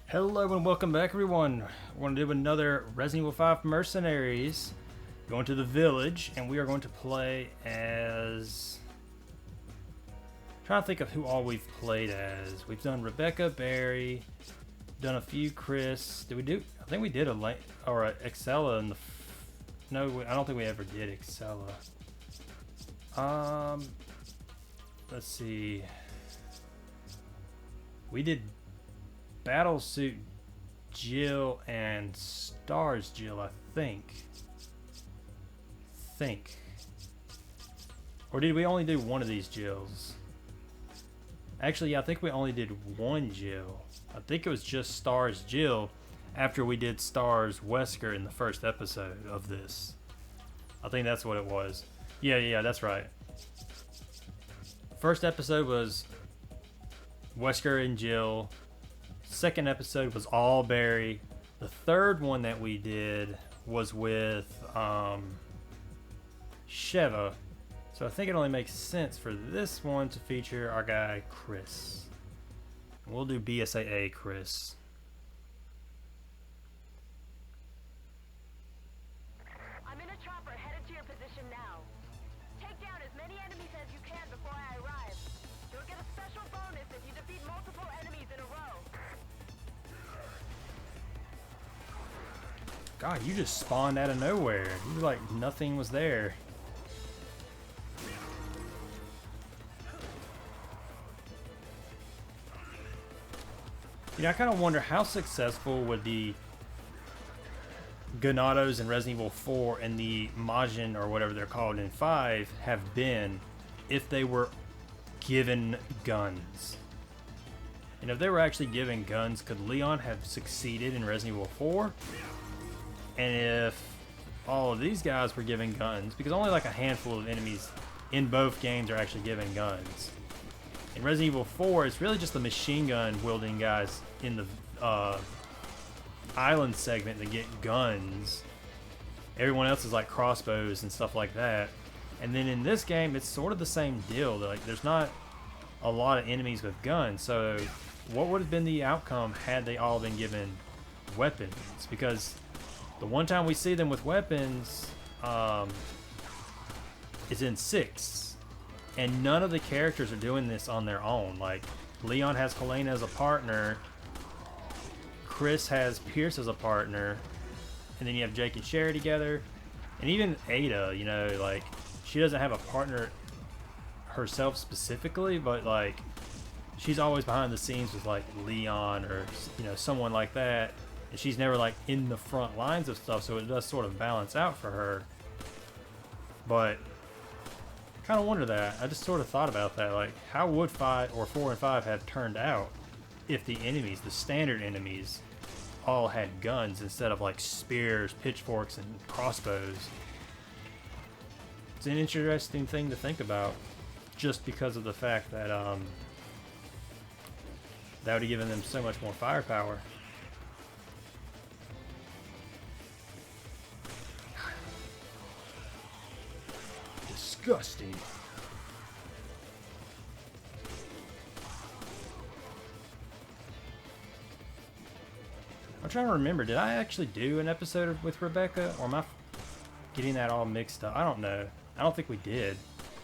Hello and welcome back, everyone. We're going to do another Resident Evil 5 Mercenaries. Going to the village, and we are going to play as... trying to think of who all we've played as. We've done Rebecca, Barry, done a few Chris. Did we do... I think we did a Excella in the... No, I don't think we ever did Excella. Let's see. We did Battlesuit Jill and Stars Jill, I think. Or did we only do one of these Jills? Actually, yeah, I think we only did one Jill. I think it was just Stars Jill after we did Stars Wesker in the first episode of this. I think that's what it was. Yeah, that's right. First episode was Wesker and Jill. Second episode was all Barry. The third one that we did was with Sheva. So I think it only makes sense for this one to feature our guy Chris. We'll do BSAA Chris. I'm in a chopper headed to your position now. Take down as many enemies as you can before I arrive. You'll get a special bonus if you defeat multiple enemies in a row. God, you just spawned out of nowhere. You were like nothing was there. You know, I kind of wonder how successful would the Ganados in Resident Evil 4 and the Majin, or whatever they're called in 5, have been if they were given guns. And if they were actually given guns, could Leon have succeeded in Resident Evil 4? And if all of these guys were given guns, because only like a handful of enemies in both games are actually given guns. In Resident Evil 4, it's really just the machine gun wielding guys in the island segment that get guns. Everyone else is like crossbows and stuff like that. And then in this game, it's sort of the same deal. Like, there's not a lot of enemies with guns. So what would have been the outcome had they all been given weapons? Because the one time we see them with weapons is in 6. And none of the characters are doing this on their own. Like, Leon has Helena as a partner. Chris has Pierce as a partner. And then you have Jake and Sherry together. And even Ada, you know, like, she doesn't have a partner herself specifically, but, like, she's always behind the scenes with, like, Leon or, you know, someone like that. And she's never, like, in the front lines of stuff, so it does sort of balance out for her. But kind of wonder that. I just sort of thought about that. Like, how would 5 or 4 and 5 have turned out if the enemies, the standard enemies, all had guns instead of like spears, pitchforks, and crossbows? It's an interesting thing to think about, just because of the fact that that would have given them so much more firepower. Disgusting. I'm trying to remember, did I actually do an episode with Rebecca, or am I getting that all mixed up? I don't know. I don't think we did.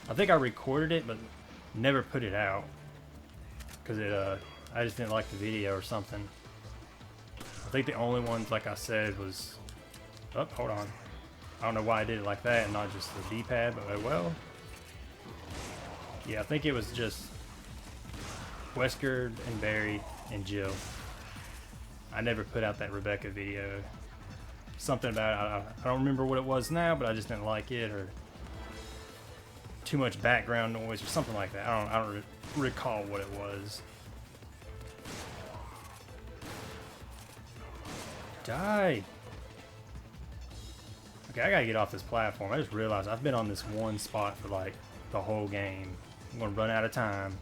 I think I recorded it, but never put it out. Because I just didn't like the video or something. I think the only ones, like I said, was... Oh, hold on. I don't know why I did it like that and not just the D-pad, but oh well. Yeah, I think it was just Wesker and Barry and Jill. I never put out that Rebecca video. Something about it, I don't remember what it was now, but I just didn't like it, or too much background noise or something like that. I don't recall what it was. Die! Okay, I gotta get off this platform. I just realized I've been on this one spot for like the whole game. I'm gonna run out of time.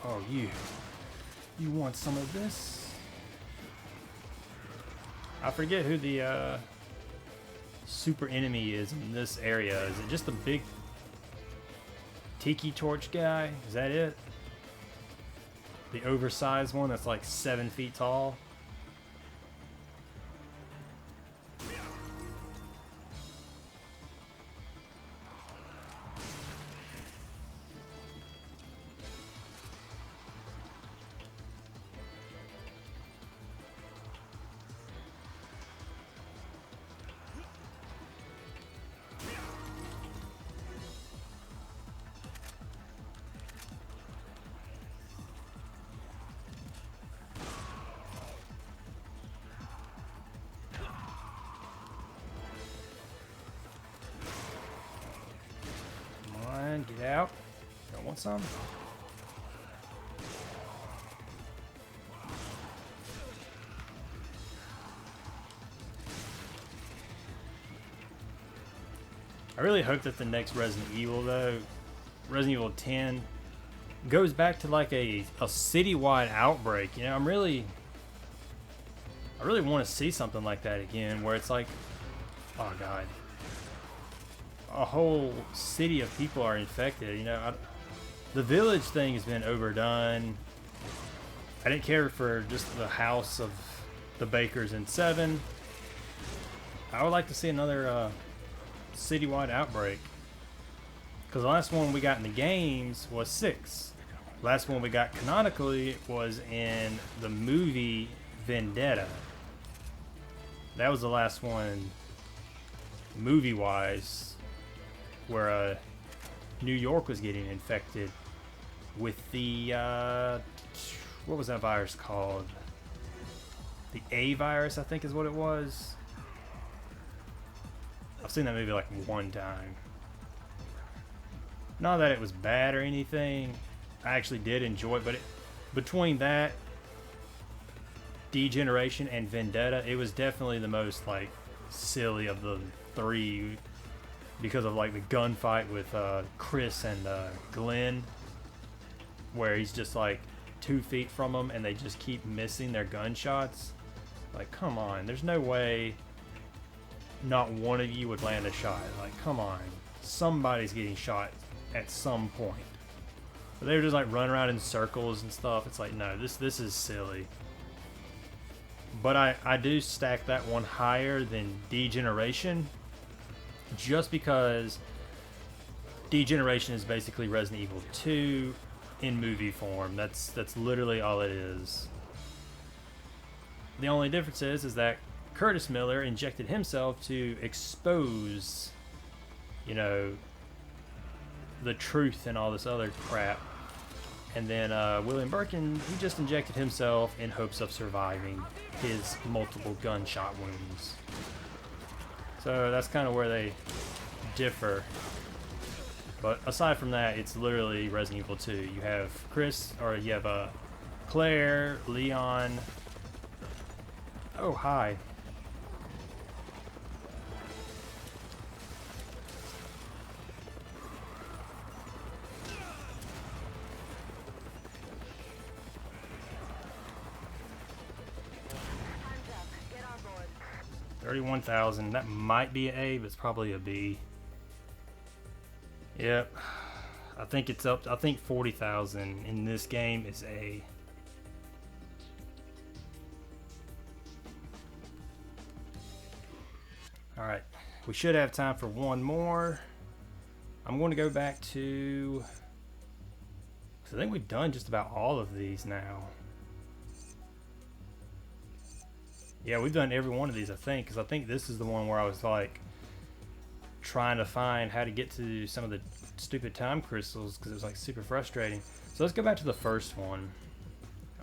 Oh, you want some of this? I forget who the super enemy is in this area. Is it just a big tiki torch guy? Is that it? The oversized one that's like 7 feet tall? Get out. Don't want some? I really hope that the next Resident Evil, though, Resident Evil 10, goes back to like a citywide outbreak. You know, I really want to see something like that again, where it's like, oh god, a whole city of people are infected. You know, the village thing has been overdone. I didn't care for just the house of the Bakers in 7. I would like to see another citywide outbreak, because the last one we got in the games was 6. Last one we got canonically was in the movie Vendetta. That was the last one movie-wise where New York was getting infected with the what was that virus called? The A virus, I think is what it was. I've seen that movie like one time. Not that it was bad or anything. I actually did enjoy it, but between that, Degeneration, and Vendetta, it was definitely the most like silly of the 3 because of like the gunfight with Chris and Glenn, where he's just like 2 feet from them and they just keep missing their gunshots. Like, come on, there's no way not one of you would land a shot. Like, come on, somebody's getting shot at some point. But they were just like running around in circles and stuff. It's like, no, this is silly. But I do stack that one higher than Degeneration, just because Degeneration is basically Resident Evil 2 in movie form. That's literally all it is. The only difference is that Curtis Miller injected himself to expose, you know, the truth and all this other crap. And then William Birkin, he just injected himself in hopes of surviving his multiple gunshot wounds. So that's kind of where they differ. But aside from that, it's literally Resident Evil 2. You have Claire, Leon. Oh, hi. Time's up. Get on board. 31,000. That might be an A, but it's probably a B. Yep. I think it's up. I think 40,000 in this game is A. Alright. We should have time for one more. I'm going to go back to... I think we've done just about all of these now. Yeah, we've done every one of these, I think, because I think this is the one where I was like trying to find how to get to some of the stupid time crystals because it was like super frustrating. So let's go back to the first one.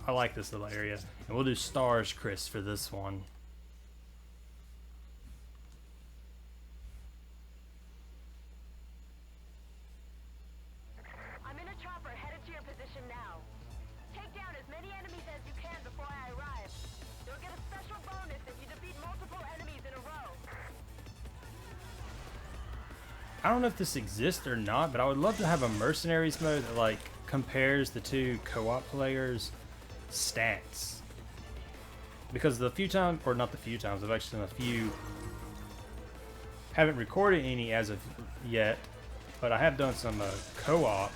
I like this little area, and we'll do stars, Chris, for this one. I'm in a chopper headed to your position now. Take down as many enemies as you can before I arrive. You'll get a special bonus if you defeat multiple enemies in a row. I don't know if this exists or not, but I would love to have a Mercenaries mode that like compares the two co-op players' stats. Because the few times, or not the few times, I've actually done a few haven't recorded any as of yet, but I have done some co-op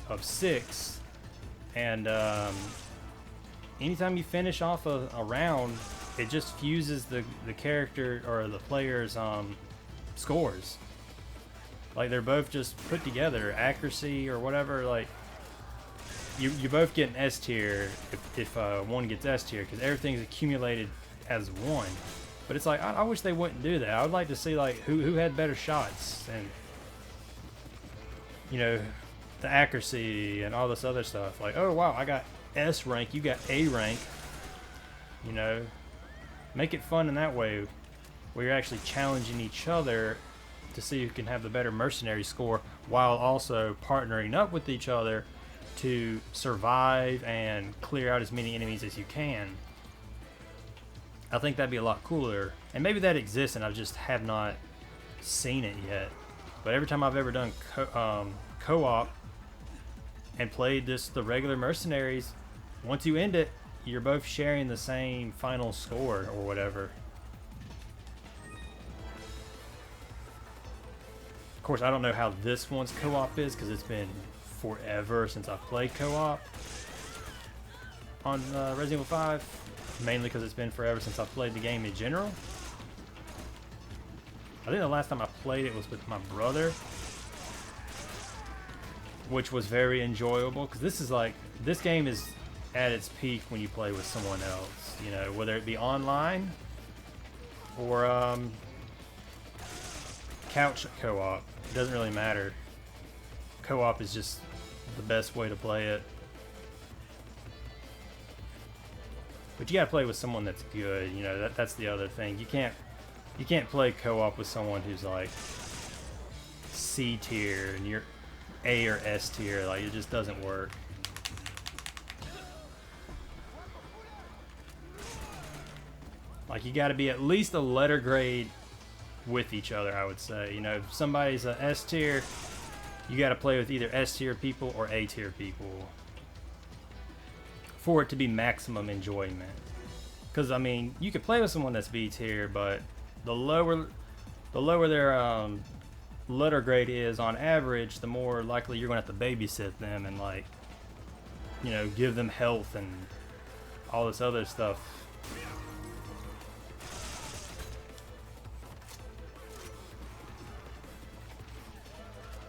of 6, and anytime you finish off a round, it just fuses the character or the player's scores. Like they're both just put together, accuracy or whatever. Like you both get an S tier if one gets S tier, because everything's accumulated as one. But it's like I wish they wouldn't do that. I would like to see like who had better shots, and you know, the accuracy and all this other stuff. Like, oh wow, I got S rank, you got A rank. You know, make it fun in that way, where you're actually challenging each other to see who can have the better mercenary score, while also partnering up with each other to survive and clear out as many enemies as you can. I think that'd be a lot cooler, and maybe that exists and I just have not seen it yet. But every time I've ever done co-op and played the regular Mercenaries, once you end it, you're both sharing the same final score or whatever. Of course, I don't know how this one's co-op is, because it's been forever since I've played co-op on Resident Evil 5. Mainly because it's been forever since I've played the game in general. I think the last time I played it was with my brother, which was very enjoyable, because this game is at its peak when you play with someone else, you know, whether it be online or couch co-op. It doesn't really matter. Co-op is just the best way to play it. But you gotta play with someone that's good, you know, that's the other thing. You can't play co-op with someone who's like C tier and you're A or S tier. Like, it just doesn't work. Like, you gotta be at least a letter grade with each other, I would say. You know, if somebody's a S tier, you gotta play with either S tier people or A tier people for it to be maximum enjoyment. Because I mean, you could play with someone that's B tier, but the lower their letter grade is on average, the more likely you're gonna have to babysit them and, like, you know, give them health and all this other stuff.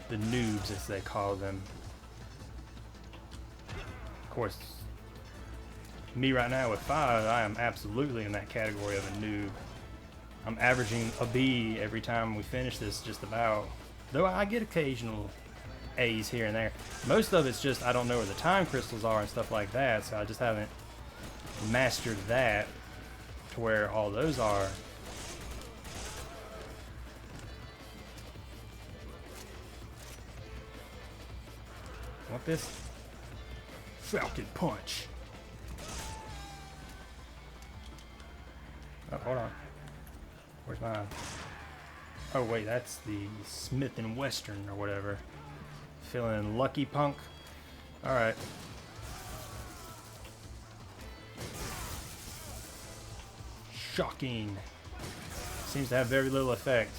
The noobs, as they call them. Of course, me right now with 5, I am absolutely in that category of a noob. I'm averaging a B every time we finish this, just about. Though I get occasional A's here and there. Most of it's just I don't know where the time crystals are and stuff like that, so I just haven't mastered that to where all those are. Want this? Falcon punch. Oh, hold on. Where's mine? Oh wait, that's the Smith and Western or whatever. Feeling lucky, punk? Alright. Shocking. Seems to have very little effect.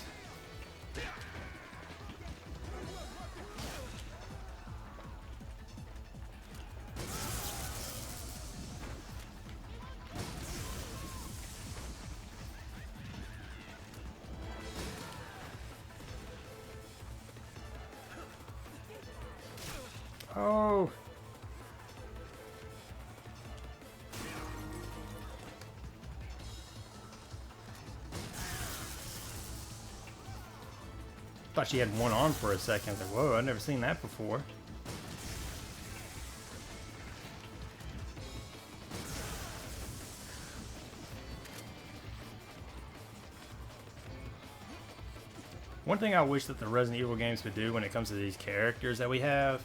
Oh. Thought she had one arm for a second. I was like, whoa, I've never seen that before. One thing I wish that the Resident Evil games could do when it comes to these characters that we have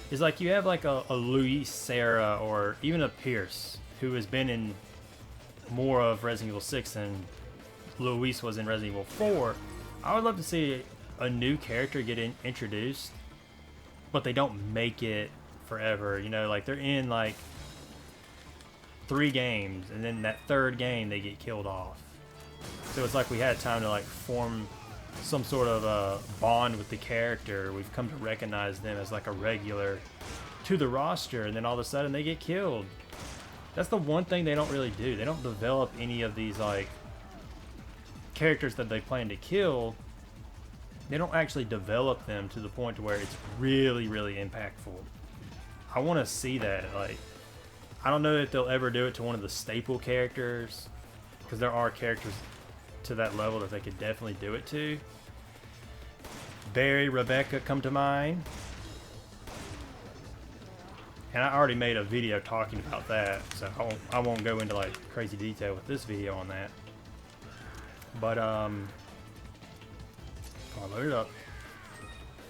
is, like, you have like a Luis, Sarah, or even a Pierce who has been in more of Resident Evil 6 than Luis was in Resident Evil 4. I would love to see a new character get introduced, but they don't make it forever. You know, like, they're in like 3 games, and then that 3rd game they get killed off. So it's like we had time to like form some sort of bond with the character. We've come to recognize them as like a regular to the roster, and then all of a sudden they get killed. That's the one thing they don't really do. They don't develop any of these like characters that they plan to kill. They don't actually develop them to the point to where it's really, really impactful. I want to see that. Like, I don't know if they'll ever do it to one of the staple characters, because there are characters to that level that they could definitely do it to. Barry, Rebecca come to mind. And I already made a video talking about that, so I won't go into like crazy detail with this video on that. But come on, load it up.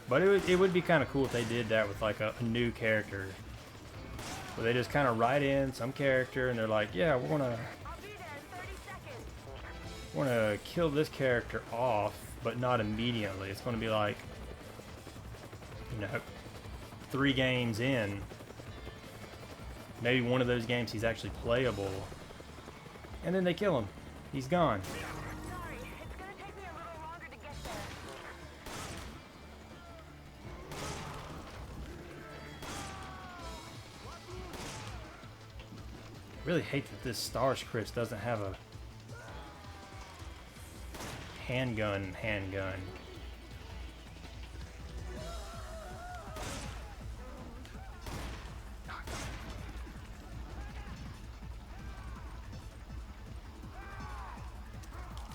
But it would be kind of cool if they did that with like a new character, where they just kind of write in some character and they're like, yeah, we're gonna kill this character off, but not immediately. It's gonna be like, you know, 3 games in. Maybe one of those games he's actually playable, and then they kill him. He's gone. Sorry, it's gonna take me a little longer to get there. Really hate that this Stars Chris doesn't have a handgun.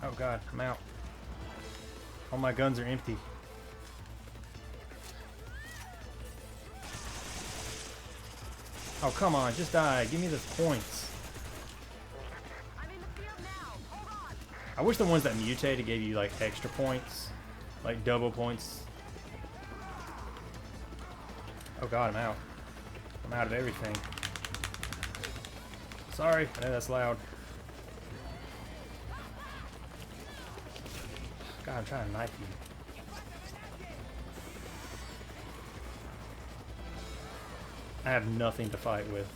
Oh god, I'm out. All my guns are empty. Oh come on, just die. Give me the points. I'm in the field now. Hold on. I wish the ones that mutated gave you like extra points. Like double points. Oh god, I'm out. I'm out of everything. Sorry, I know that's loud. God, I'm trying to knife you. I have nothing to fight with.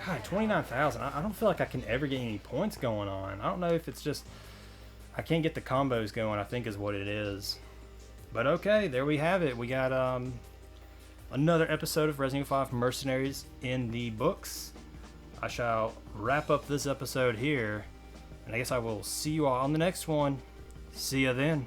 God, 29,000. I don't feel like I can ever get any points going on. I don't know if it's just I can't get the combos going, I think is what it is. But okay, there we have it. We got another episode of Resident Evil 5 Mercenaries in the books. I shall wrap up this episode here, and I guess I will see you all on the next one. See ya then.